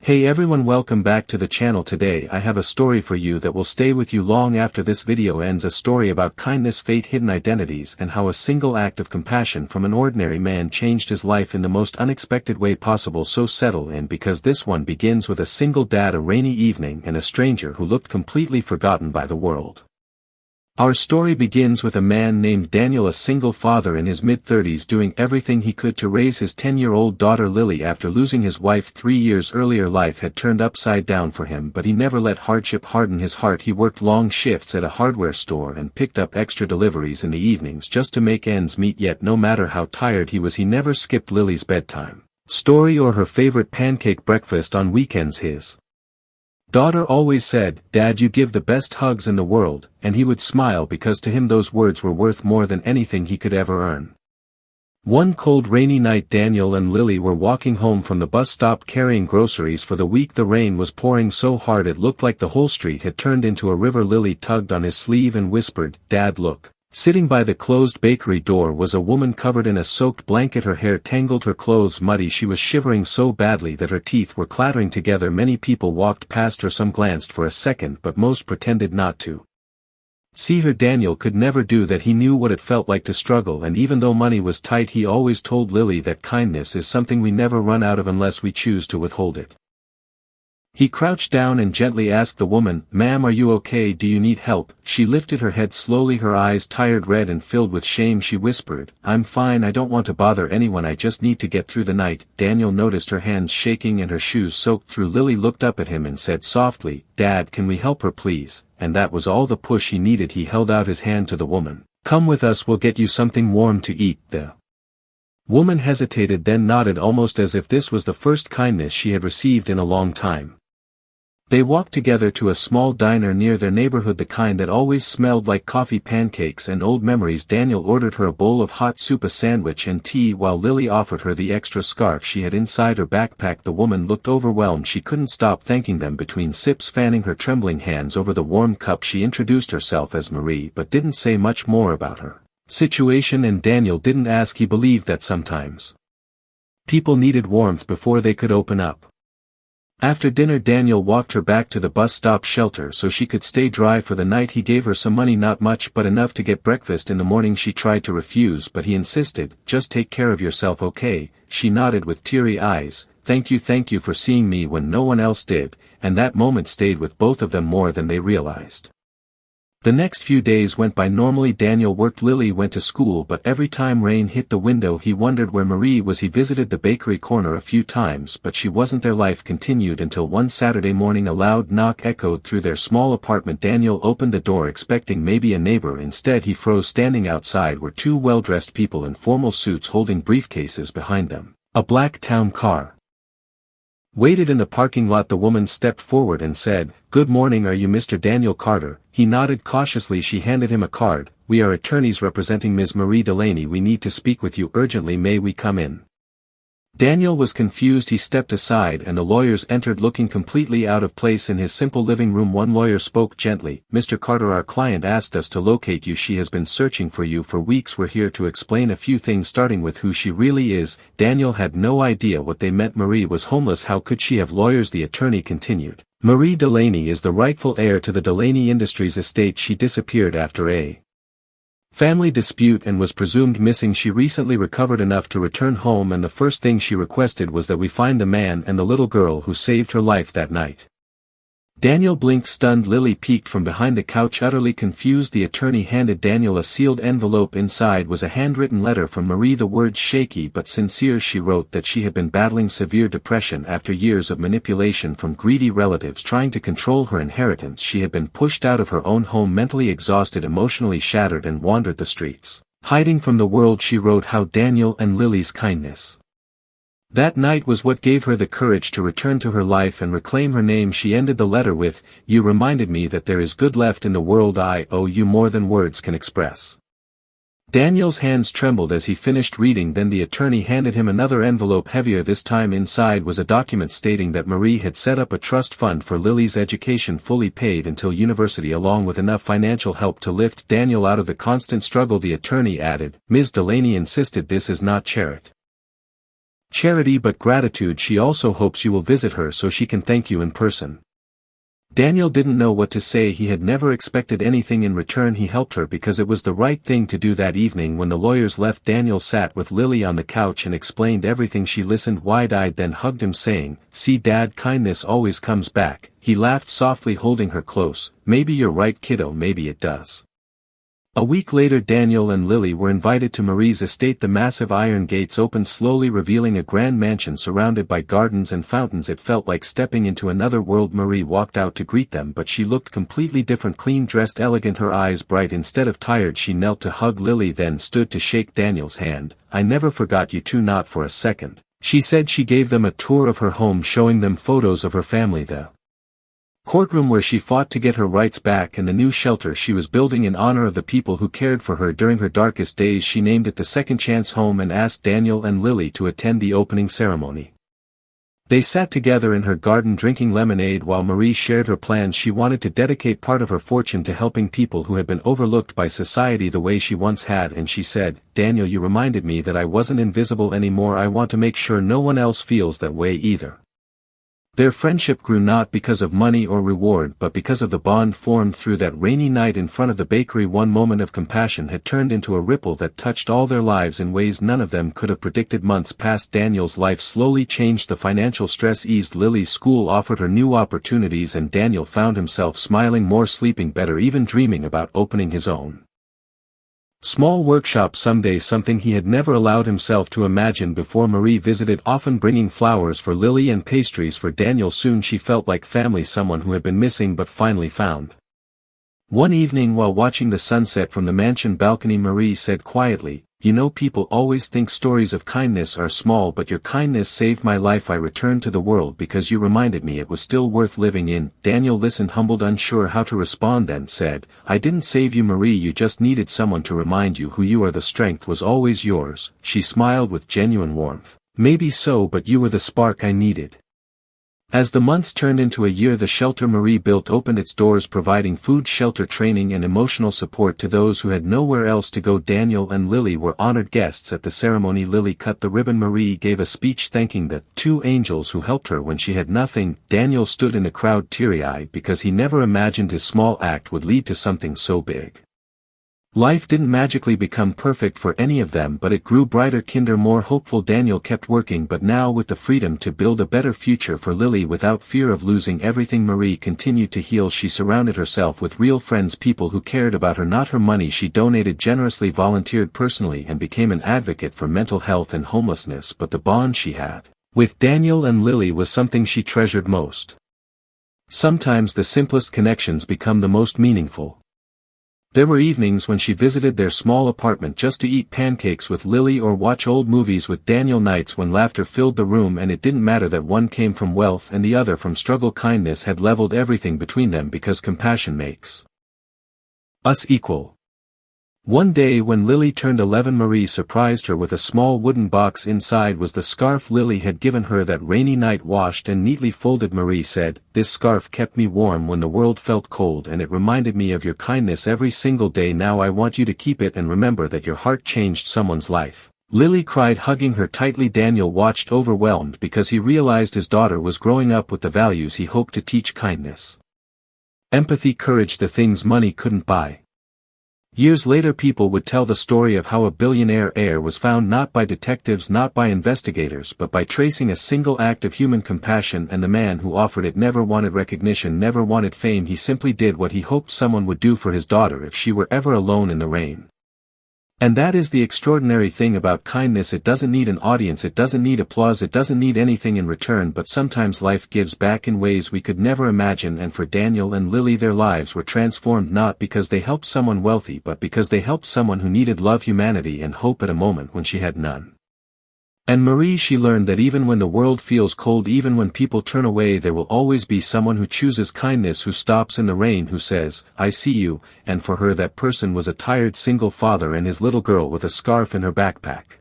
Hey everyone, welcome back to the channel. Today I have a story for you that will stay with you long after this video ends. A story about kindness, fate, hidden identities, and how a single act of compassion from an ordinary man changed his life in the most unexpected way possible. So settle in, because this one begins with a single dad, a rainy evening, and a stranger who looked completely forgotten by the world. Our story begins with a man named Daniel, a single father in his mid-30s, doing everything he could to raise his 10-year-old daughter Lily after losing his wife 3 years earlier. Life had turned upside down for him, but he never let hardship harden his heart. He worked long shifts at a hardware store and picked up extra deliveries in the evenings just to make ends meet. Yet no matter how tired he was, he never skipped Lily's bedtime story or her favorite pancake breakfast on weekends. His daughter always said, "Dad, you give the best hugs in the world," and he would smile because to him those words were worth more than anything he could ever earn. One cold rainy night, Daniel and Lily were walking home from the bus stop carrying groceries for the week. The rain was pouring so hard it looked like the whole street had turned into a river. Lily tugged on his sleeve and whispered, "Dad, look." Sitting by the closed bakery door was a woman covered in a soaked blanket, her hair tangled, her clothes muddy. She was shivering so badly that her teeth were clattering together. Many people walked past her, some glanced for a second, but most pretended not to see her. Daniel could never do that. He knew what it felt like to struggle, and even though money was tight, he always told Lily that kindness is something we never run out of unless we choose to withhold it. He crouched down and gently asked the woman, "Ma'am, are you okay? Do you need help?" She lifted her head slowly, her eyes tired, red, and filled with shame. She whispered, "I'm fine, I don't want to bother anyone, I just need to get through the night." Daniel noticed her hands shaking and her shoes soaked through. Lily looked up at him and said softly, "Dad, can we help her please?" And that was all the push he needed. He held out his hand to the woman. "Come with us, we'll get you something warm to eat." The woman hesitated, then nodded, almost as if this was the first kindness she had received in a long time. They walked together to a small diner near their neighborhood, the kind that always smelled like coffee, pancakes, and old memories. Daniel ordered her a bowl of hot soup, a sandwich, and tea, while Lily offered her the extra scarf she had inside her backpack. The woman looked overwhelmed. She couldn't stop thanking them between sips, fanning her trembling hands over the warm cup. She introduced herself as Marie, but didn't say much more about her situation, and Daniel didn't ask. He believed that sometimes people needed warmth before they could open up. After dinner, Daniel walked her back to the bus stop shelter so she could stay dry for the night. He gave her some money, not much, but enough to get breakfast in the morning. She tried to refuse, but he insisted, "Just take care of yourself, okay?" She nodded with teary eyes, thank you for seeing me when no one else did," and that moment stayed with both of them more than they realized. The next few days went by normally. Daniel worked, Lily went to school, but every time rain hit the window he wondered where Marie was. He visited the bakery corner a few times, but she wasn't there. Life continued until one Saturday morning a loud knock echoed through their small apartment. Daniel opened the door expecting maybe a neighbor. Instead he froze. Standing outside were two well-dressed people in formal suits holding briefcases behind them. A black town car waited in the parking lot. The woman stepped forward and said, "Good morning, are you Mr. Daniel Carter?" He nodded cautiously. She handed him a card. "We are attorneys representing Ms. Marie Delaney. We need to speak with you urgently. May we come in?" Daniel was confused. He stepped aside and the lawyers entered, looking completely out of place in his simple living room. One lawyer spoke gently, "Mr. Carter, our client asked us to locate you. She has been searching for you for weeks. We're here to explain a few things, starting with who she really is." Daniel had no idea what they meant. Marie was homeless. How could she have lawyers? The attorney continued. "Marie Delaney is the rightful heir to the Delaney Industries estate. She disappeared after a family dispute and was presumed missing. She recently recovered enough to return home, and the first thing she requested was that we find the man and the little girl who saved her life that night." Daniel blinked, stunned. Lily peeked from behind the couch, utterly confused. The attorney handed Daniel a sealed envelope. Inside was a handwritten letter from Marie, the words shaky but sincere. She wrote that she had been battling severe depression after years of manipulation from greedy relatives trying to control her inheritance. She had been pushed out of her own home, mentally exhausted, emotionally shattered, and wandered the streets, hiding from the world. She wrote how Daniel and Lily's kindness that night was what gave her the courage to return to her life and reclaim her name. She ended the letter with, "You reminded me that there is good left in the world. I owe you more than words can express." Daniel's hands trembled as he finished reading. Then the attorney handed him another envelope, heavier this time. Inside was a document stating that Marie had set up a trust fund for Lily's education, fully paid until university, along with enough financial help to lift Daniel out of the constant struggle. The attorney added, "Ms. Delaney insisted this is not charity charity but gratitude. She also hopes you will visit her so she can thank you in person. Daniel didn't know what to say. He had never expected anything in return. He helped her because it was the right thing to do. That evening when the lawyers left, Daniel sat with Lily on the couch and explained everything. She listened wide-eyed, then hugged him saying, "See Dad, kindness always comes back." He laughed softly, holding her close. "Maybe you're right, kiddo, maybe it does." A week later, Daniel and Lily were invited to Marie's estate. The massive iron gates opened slowly, revealing a grand mansion surrounded by gardens and fountains. It felt like stepping into another world. Marie walked out to greet them, but she looked completely different, clean-dressed, elegant, her eyes bright instead of tired. She knelt to hug Lily, then stood to shake Daniel's hand. "I never forgot you two, not for a second," she said. She gave them a tour of her home, showing them photos of her family, the courtroom where she fought to get her rights back, and the new shelter she was building in honor of the people who cared for her during her darkest days. She named it the Second Chance Home and asked Daniel and Lily to attend the opening ceremony. They sat together in her garden drinking lemonade while Marie shared her plans. She wanted to dedicate part of her fortune to helping people who had been overlooked by society the way she once had, and she said, "Daniel, you reminded me that I wasn't invisible anymore. I want to make sure no one else feels that way either." Their friendship grew not because of money or reward but because of the bond formed through that rainy night in front of the bakery. One moment of compassion had turned into a ripple that touched all their lives in ways none of them could have predicted. Months passed. Daniel's life slowly changed. The financial stress eased. Lily's school offered her new opportunities, and Daniel found himself smiling more, sleeping better, even dreaming about opening his own small workshop someday, something he had never allowed himself to imagine before. Marie visited often, bringing flowers for Lily and pastries for Daniel. Soon she felt like family, someone who had been missing but finally found. One evening while watching the sunset from the mansion balcony, Marie said quietly, "You know, people always think stories of kindness are small, but your kindness saved my life. I returned to the world because you reminded me it was still worth living in." Daniel listened, humbled, unsure how to respond, then said, "I didn't save you, Marie, you just needed someone to remind you who you are. The strength was always yours." She smiled with genuine warmth. "Maybe so, but you were the spark I needed." As the months turned into a year, the shelter Marie built opened its doors, providing food, shelter, training, and emotional support to those who had nowhere else to go. Daniel and Lily were honored guests at the ceremony. Lily cut the ribbon. Marie gave a speech thanking the two angels who helped her when she had nothing. Daniel stood in the crowd, teary-eyed, because he never imagined his small act would lead to something so big. Life didn't magically become perfect for any of them, but it grew brighter, kinder, more hopeful. Daniel kept working, but now with the freedom to build a better future for Lily without fear of losing everything. Marie continued to heal. She surrounded herself with real friends, people who cared about her, not her money. She donated generously, volunteered personally, and became an advocate for mental health and homelessness. But the bond she had with Daniel and Lily was something she treasured most. Sometimes the simplest connections become the most meaningful. There were evenings when she visited their small apartment just to eat pancakes with Lily or watch old movies with Daniel, nights when laughter filled the room, and it didn't matter that one came from wealth and the other from struggle. Kindness had leveled everything between them because compassion makes us equal. One day when Lily turned 11, Marie surprised her with a small wooden box. Inside was the scarf Lily had given her that rainy night, washed and neatly folded. Marie said, "This scarf kept me warm when the world felt cold, and it reminded me of your kindness every single day. Now I want you to keep it and remember that your heart changed someone's life." Lily cried, hugging her tightly. Daniel watched, overwhelmed, because he realized his daughter was growing up with the values he hoped to teach: kindness, empathy, courage, the things money couldn't buy. Years later, people would tell the story of how a billionaire heir was found not by detectives, not by investigators, but by tracing a single act of human compassion, and the man who offered it never wanted recognition, never wanted fame. He simply did what he hoped someone would do for his daughter if she were ever alone in the rain. And that is the extraordinary thing about kindness. It doesn't need an audience, it doesn't need applause, it doesn't need anything in return, but sometimes life gives back in ways we could never imagine. And for Daniel and Lily, their lives were transformed not because they helped someone wealthy, but because they helped someone who needed love, humanity, and hope at a moment when she had none. And Marie, she learned that even when the world feels cold, even when people turn away, there will always be someone who chooses kindness, who stops in the rain, who says, "I see you." And for her, that person was a tired single father and his little girl with a scarf in her backpack.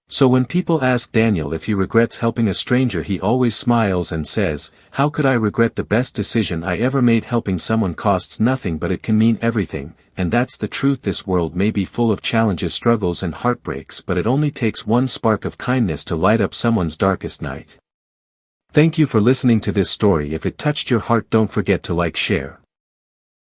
So when people ask Daniel if he regrets helping a stranger, he always smiles and says, "How could I regret? The best decision I ever made. Helping someone costs nothing, but it can mean everything." and that's the truth. This world may be full of challenges, struggles and heartbreaks, but it only takes one spark of kindness to light up someone's darkest night. Thank you for listening to this story. If it touched your heart, don't forget to like, share,